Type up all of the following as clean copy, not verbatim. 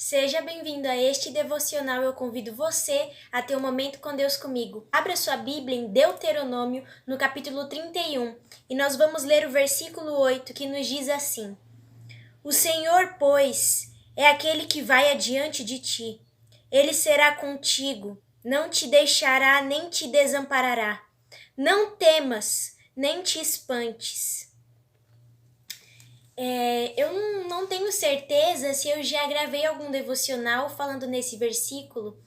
Seja bem-vindo a este devocional. Eu convido você a ter um momento com Deus comigo. Abra sua Bíblia em Deuteronômio, no capítulo 31, e nós vamos ler o versículo 8, que nos diz assim: O Senhor, pois, é aquele que vai adiante de ti. Ele será contigo, não te deixará nem te desamparará. Não temas, nem te espantes. Eu não tenho certeza se eu já gravei algum devocional falando nesse versículo,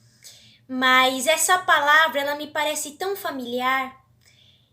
mas essa palavra ela me parece tão familiar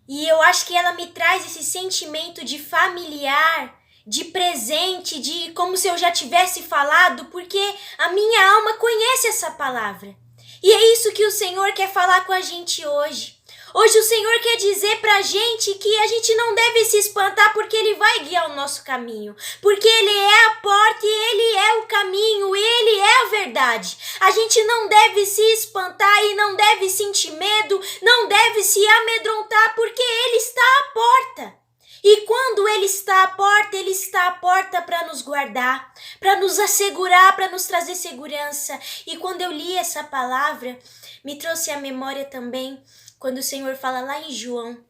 e eu acho que ela me traz esse sentimento de familiar, de presente, de como se eu já tivesse falado, porque a minha alma conhece essa palavra. E é isso que o Senhor quer falar com a gente hoje. Hoje o Senhor quer dizer pra gente que a gente não deve se espantar porque Ele vai guiar o nosso caminho. Porque Ele é a porta e Ele é o caminho, Ele é a verdade. A gente não deve se espantar e não deve sentir medo, não deve se amedrontar porque Ele está à porta. E quando Ele está à porta para nos guardar, para nos assegurar, para nos trazer segurança. E quando eu li essa palavra, me trouxe à memória também quando o Senhor fala lá em João,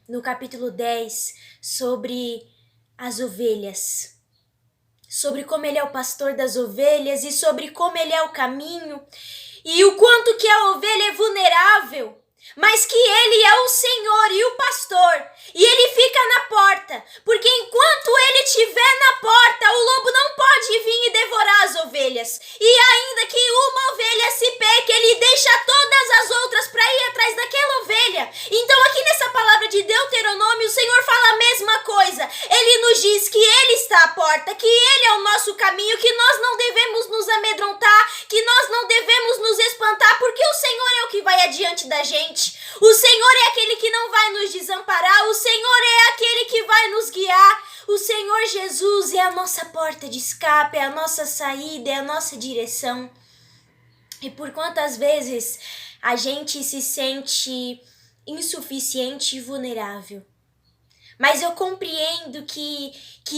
no capítulo 10, sobre as ovelhas. Sobre como Ele é o pastor das ovelhas e sobre como Ele é o caminho. E o quanto que a ovelha é vulnerável, mas que Ele é o Senhor e o pastor, e Ele fica na porta, porque enquanto Ele estiver na porta, o lobo não pode vir e devorar as ovelhas, e ainda que uma ovelha se peque, Ele deixa todas as outras para ir atrás daquela ovelha. Então aqui nessa palavra de Deuteronômio, o Senhor fala a mesma coisa. Ele nos diz que Ele está à porta, que Ele é o nosso caminho, que nós não devemos nos amedrontar, que nós não devemos nos espantar, porque o Senhor é o que vai adiante da gente. O Senhor é aquele que não vai nos desamparar, o Senhor é aquele que vai nos guiar. O Senhor Jesus é a nossa porta de escape, é a nossa saída, é a nossa direção. E por quantas vezes a gente se sente insuficiente e vulnerável. Mas eu compreendo que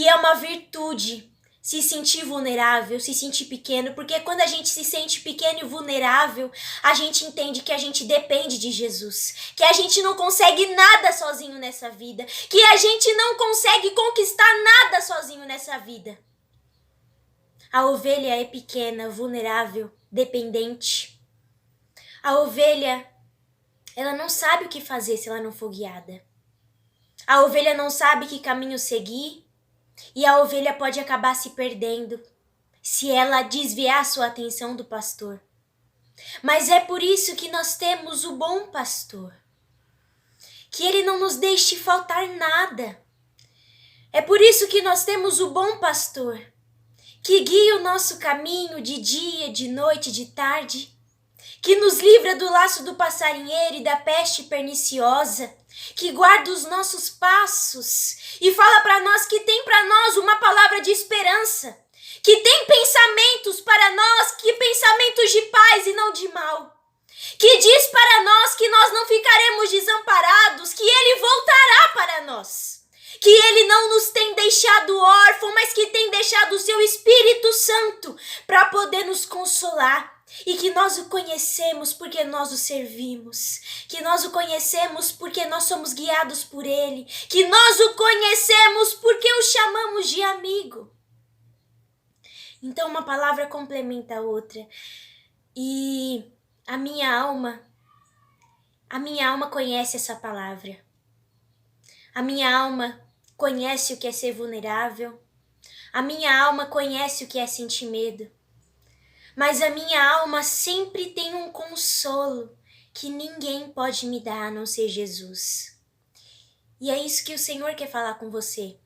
é uma virtude se sentir vulnerável, se sentir pequeno, porque quando a gente se sente pequeno e vulnerável, a gente entende que a gente depende de Jesus, que a gente não consegue nada sozinho nessa vida, que a gente não consegue conquistar nada sozinho nessa vida. A ovelha é pequena, vulnerável, dependente. A ovelha, ela não sabe o que fazer se ela não for guiada. A ovelha não sabe que caminho seguir. E a ovelha pode acabar se perdendo se ela desviar sua atenção do pastor. Mas é por isso que nós temos o bom pastor. Que ele não nos deixe faltar nada. É por isso que nós temos o bom pastor. Que guia o nosso caminho de dia, de noite, de tarde. Que nos livra do laço do passarinheiro e da peste perniciosa. Que guarda os nossos passos e fala para nós que tem para nós uma palavra de esperança, que tem pensamentos para nós, que pensamentos de paz e não de mal, que diz para nós que nós não ficaremos desamparados, que Ele voltará para nós, que Ele não nos tem deixado órfãos, mas que tem deixado o Seu Espírito Santo para poder nos consolar. E que nós o conhecemos porque nós o servimos, que nós o conhecemos porque nós somos guiados por Ele, que nós o conhecemos porque o chamamos de amigo. Então uma palavra complementa a outra. E a minha alma conhece essa palavra. A minha alma conhece o que é ser vulnerável. A minha alma conhece o que é sentir medo. Mas a minha alma sempre tem um consolo que ninguém pode me dar a não ser Jesus. E é isso que o Senhor quer falar com você.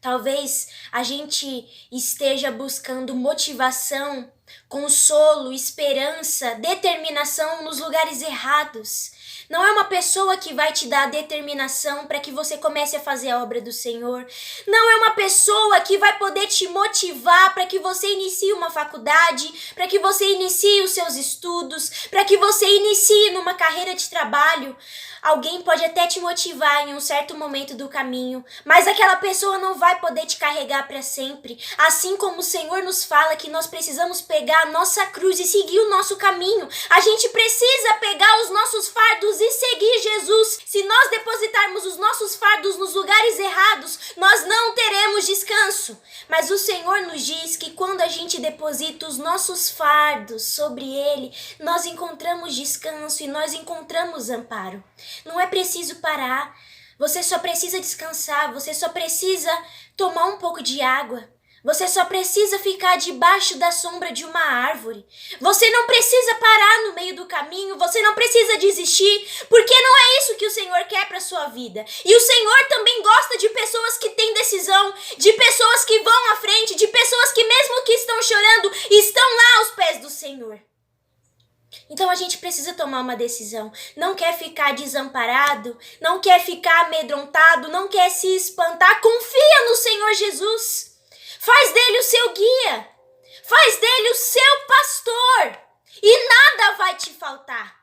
Talvez a gente esteja buscando motivação, consolo, esperança, determinação nos lugares errados. Não é uma pessoa que vai te dar determinação para que você comece a fazer a obra do Senhor. Não é uma pessoa que vai poder te motivar para que você inicie uma faculdade, para que você inicie os seus estudos, para que você inicie numa carreira de trabalho. Alguém pode até te motivar em um certo momento do caminho, mas aquela pessoa não vai poder te carregar para sempre. Assim como o Senhor nos fala que nós precisamos pegar a nossa cruz e seguir o nosso caminho. A gente precisa pegar os nossos fardos e seguir Jesus. Se nós depositarmos os nossos fardos nos lugares errados, nós não teremos descanso. Mas o Senhor nos diz que quando a gente deposita os nossos fardos sobre Ele, nós encontramos descanso e nós encontramos amparo. Não é preciso parar, você só precisa descansar, você só precisa tomar um pouco de água, você só precisa ficar debaixo da sombra de uma árvore. Você não precisa parar no meio do caminho, você não precisa desistir, porque não é isso que o Senhor quer para a sua vida. E o Senhor também gosta de pessoas que têm decisão, de pessoas que vão à frente, de pessoas que mesmo que estão chorando, estão lá aos pés do Senhor. Então a gente precisa tomar uma decisão. Não quer ficar desamparado, não quer ficar amedrontado, não quer se espantar. Confia no Senhor Jesus. Faz dele o seu guia. Faz dele o seu pastor. E nada vai te faltar.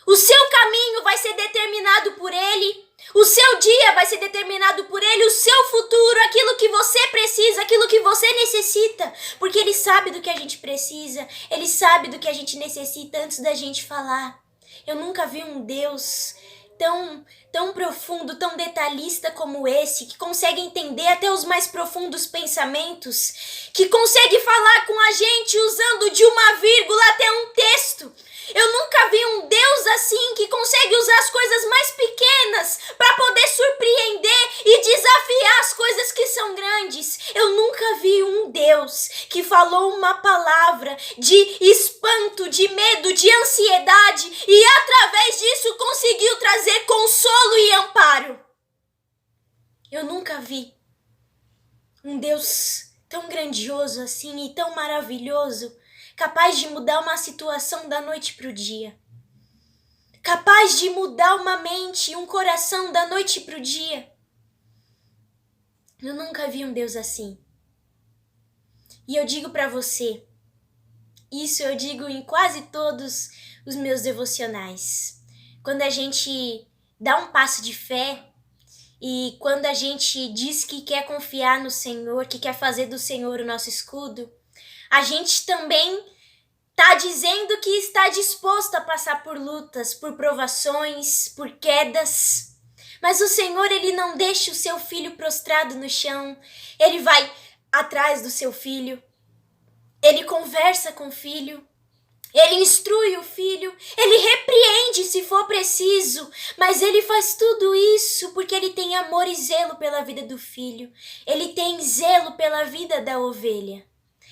O seu caminho vai ser determinado por ele. O seu dia vai ser determinado por ele, o seu futuro, aquilo que você precisa, aquilo que você necessita. Porque ele sabe do que a gente precisa, ele sabe do que a gente necessita antes da gente falar. Eu nunca vi um Deus tão profundo, tão detalhista como esse, que consegue entender até os mais profundos pensamentos, que consegue falar com a gente usando de uma vírgula até um texto. Eu nunca vi um Deus assim que consegue usar as coisas mais pequenas para poder surpreender e desafiar as coisas que são grandes. Eu nunca vi um Deus que falou uma palavra de espanto, de medo, de ansiedade e através disso conseguiu trazer consolo e amparo. Eu nunca vi um Deus tão grandioso assim e tão maravilhoso, capaz de mudar uma situação da noite para o dia. Capaz de mudar uma mente e um coração da noite para o dia. Eu nunca vi um Deus assim. E eu digo para você, isso eu digo em quase todos os meus devocionais. Quando a gente dá um passo de fé e quando a gente diz que quer confiar no Senhor, que quer fazer do Senhor o nosso escudo, a gente também está dizendo que está disposto a passar por lutas, por provações, por quedas. Mas o Senhor, Ele não deixa o seu filho prostrado no chão. Ele vai atrás do seu filho. Ele conversa com o filho. Ele instrui o filho. Ele repreende se for preciso. Mas Ele faz tudo isso porque Ele tem amor e zelo pela vida do filho. Ele tem zelo pela vida da ovelha.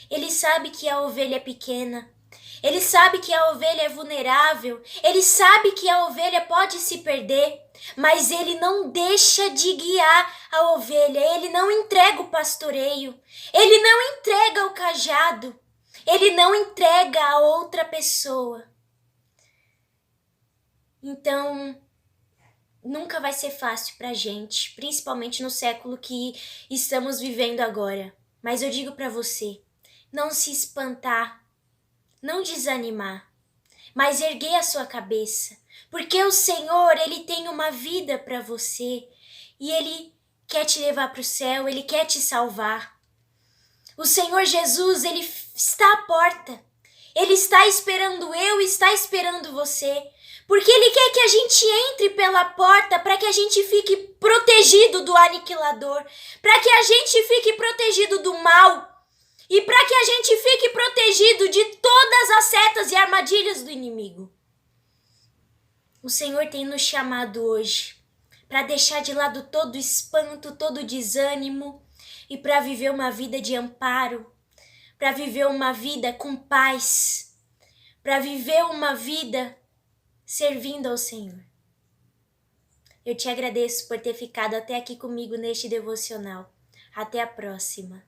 Ele sabe que a ovelha é pequena. Ele sabe que a ovelha é vulnerável. Ele sabe que a ovelha pode se perder. Mas ele não deixa de guiar a ovelha. Ele não entrega o pastoreio. Ele não entrega o cajado. Ele não entrega a outra pessoa. Então, nunca vai ser fácil pra gente, principalmente no século que estamos vivendo agora. Mas eu digo pra você, não se espantar, não desanimar, mas erguer a sua cabeça, porque o Senhor, Ele tem uma vida para você e Ele quer te levar para o céu, Ele quer te salvar. O Senhor Jesus, Ele está à porta, Ele está esperando eu, está esperando você, porque Ele quer que a gente entre pela porta para que a gente fique protegido do aniquilador, para que a gente fique protegido do mal, e para que a gente fique protegido de todas as setas e armadilhas do inimigo. O Senhor tem nos chamado hoje para deixar de lado todo espanto, todo desânimo e para viver uma vida de amparo, para viver uma vida com paz, para viver uma vida servindo ao Senhor. Eu te agradeço por ter ficado até aqui comigo neste devocional. Até a próxima.